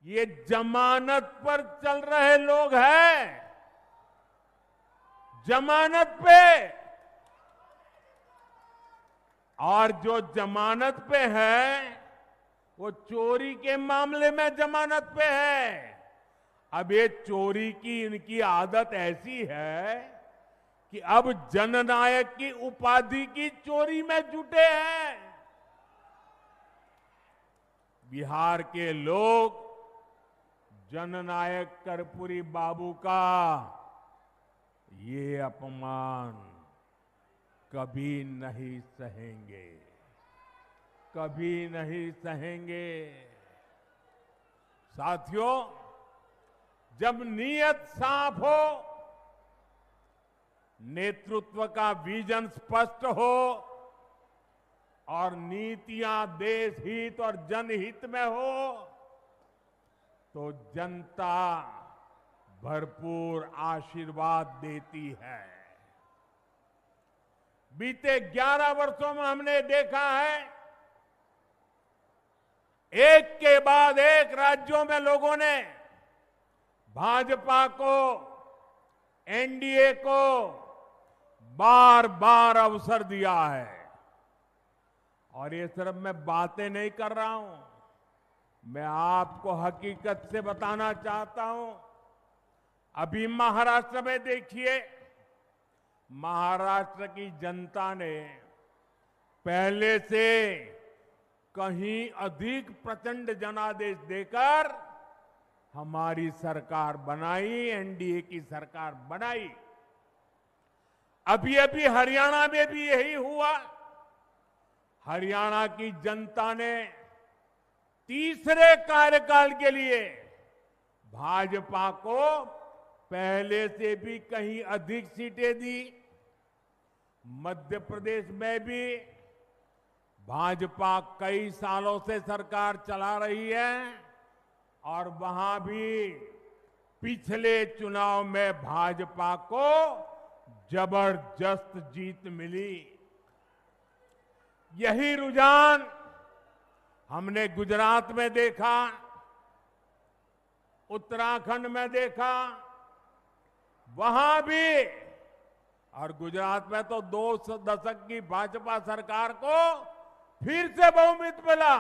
ये जमानत पर चल रहे लोग हैं, जमानत पे। और जो जमानत पे है वो चोरी के मामले में जमानत पे है। अब ये चोरी की इनकी आदत ऐसी है कि अब जननायक की उपाधि की चोरी में जुटे हैं। बिहार के लोग जननायक कर्पूरी बाबू का ये अपमान कभी नहीं सहेंगे, कभी नहीं सहेंगे। साथियों, जब नीयत साफ हो, नेतृत्व का विजन स्पष्ट हो और नीतियां देश हित और जनहित में हो, तो जनता भरपूर आशीर्वाद देती है। बीते 11 वर्षों में हमने देखा है, एक के बाद एक राज्यों में लोगों ने भाजपा को, एनडीए को बार बार अवसर दिया है। और ये सिर्फ मैं बातें नहीं कर रहा हूं, मैं आपको हकीकत से बताना चाहता हूं। अभी महाराष्ट्र में देखिए, महाराष्ट्र की जनता ने पहले से कहीं अधिक प्रचंड जनादेश देकर हमारी सरकार बनाई, एनडीए की सरकार बनाई। अभी अभी हरियाणा में भी यही हुआ। हरियाणा की जनता ने तीसरे कार्यकाल के लिए भाजपा को पहले से भी कहीं अधिक सीटें दी। मध्य प्रदेश में भी भाजपा कई सालों से सरकार चला रही है और वहां भी पिछले चुनाव में भाजपा को जबरदस्त जीत मिली। यही रुझान हमने गुजरात में देखा, उत्तराखंड में देखा, वहां भी। और गुजरात में तो 2 दशक की भाजपा सरकार को फिर से बहुमत मिला,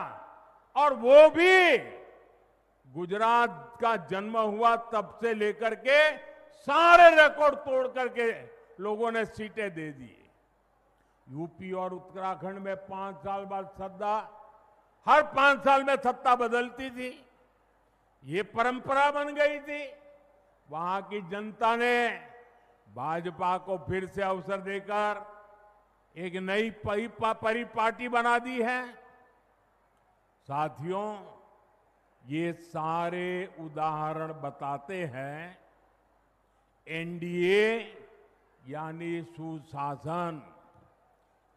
और वो भी गुजरात का जन्म हुआ तब से लेकर के सारे रिकॉर्ड तोड़ करके लोगों ने सीटें दे दी। यूपी और उत्तराखंड में 5 साल बाद सत्ता, हर 5 साल में सत्ता बदलती थी, ये परंपरा बन गई थी। वहां की जनता ने भाजपा को फिर से अवसर देकर एक नई परिपाटी बना दी है। साथियों, ये सारे उदाहरण बताते हैं एनडीए यानी सुशासन,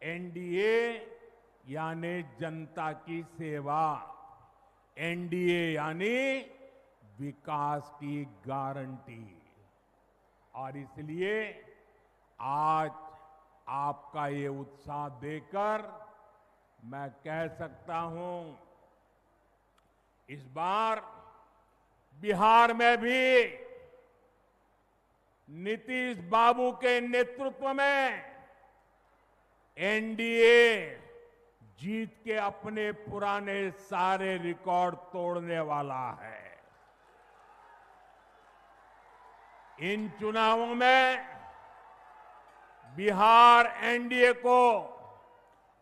एनडीए यानी जनता की सेवा, एनडीए यानी विकास की गारंटी। और इसलिए आज आपका ये उत्साह देखकर मैं कह सकता हूं, इस बार बिहार में भी नीतीश बाबू के नेतृत्व में एनडीए जीत के अपने पुराने सारे रिकॉर्ड तोड़ने वाला है। इन चुनावों में बिहार एनडीए को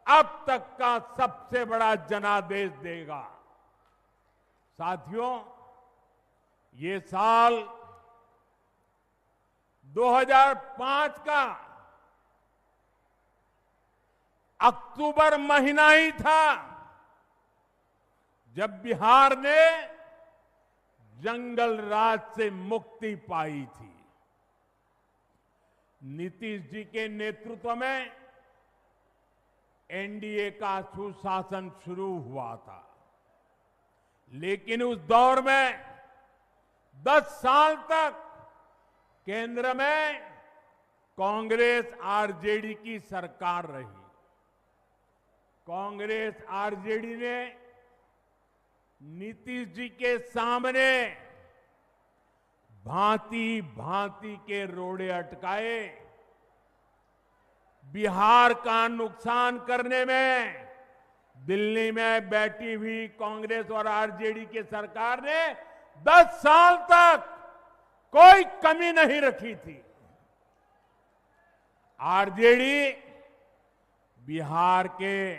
अब तक का सबसे बड़ा जनादेश देगा। साथियों, ये साल 2005 का अक्टूबर महीना ही था जब बिहार ने जंगल राज से मुक्ति पाई थी। नीतीश जी के नेतृत्व में एनडीए का सुशासन शुरू हुआ था, लेकिन उस दौर में 10 साल तक केंद्र में कांग्रेस आरजेडी की सरकार रही। कांग्रेस आरजेडी ने नीतीश जी के सामने भांति भांति के रोड़े अटकाए, बिहार का नुकसान करने में दिल्ली में बैठी हुई कांग्रेस और आरजेडी की सरकार ने 10 साल तक कोई कमी नहीं रखी थी। आरजेडी बिहार के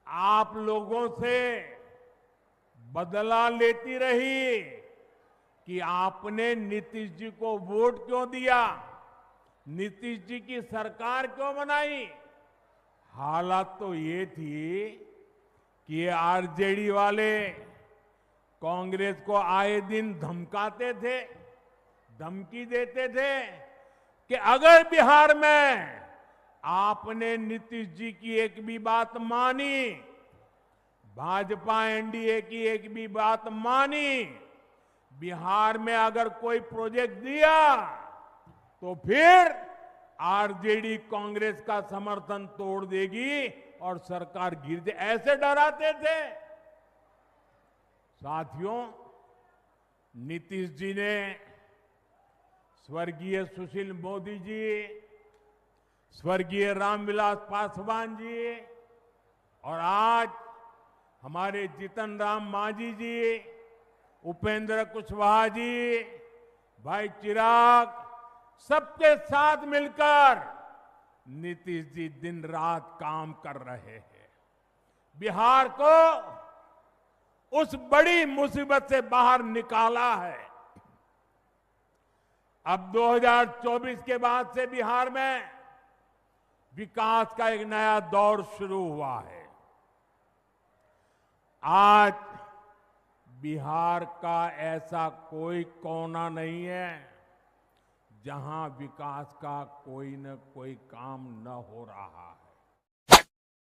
आप लोगों से बदला लेती रही कि आपने नीतीश जी को वोट क्यों दिया, नीतीश जी की सरकार क्यों बनाई। हालात तो ये थी कि ये आरजेडी वाले कांग्रेस को आए दिन धमकाते थे, धमकी देते थे कि अगर बिहार में आपने नीतीश जी की एक भी बात मानी, भाजपा एनडीए की एक भी बात मानी, बिहार में अगर कोई प्रोजेक्ट दिया तो फिर आरजेडी कांग्रेस का समर्थन तोड़ देगी और सरकार गिर जाए, ऐसे डराते थे। साथियों, नीतीश जी ने स्वर्गीय सुशील मोदी जी, स्वर्गीय रामविलास पासवान जी और आज हमारे जीतन राम मांझी जी, उपेंद्र कुशवाहा जी, भाई चिराग, सबके साथ मिलकर नीतीश जी दिन रात काम कर रहे हैं। बिहार को उस बड़ी मुसीबत से बाहर निकाला है। अब 2024 के बाद से बिहार में विकास का एक नया दौर शुरू हुआ है। आज बिहार का ऐसा कोई कोना नहीं है जहां विकास का कोई न कोई काम न हो रहा है।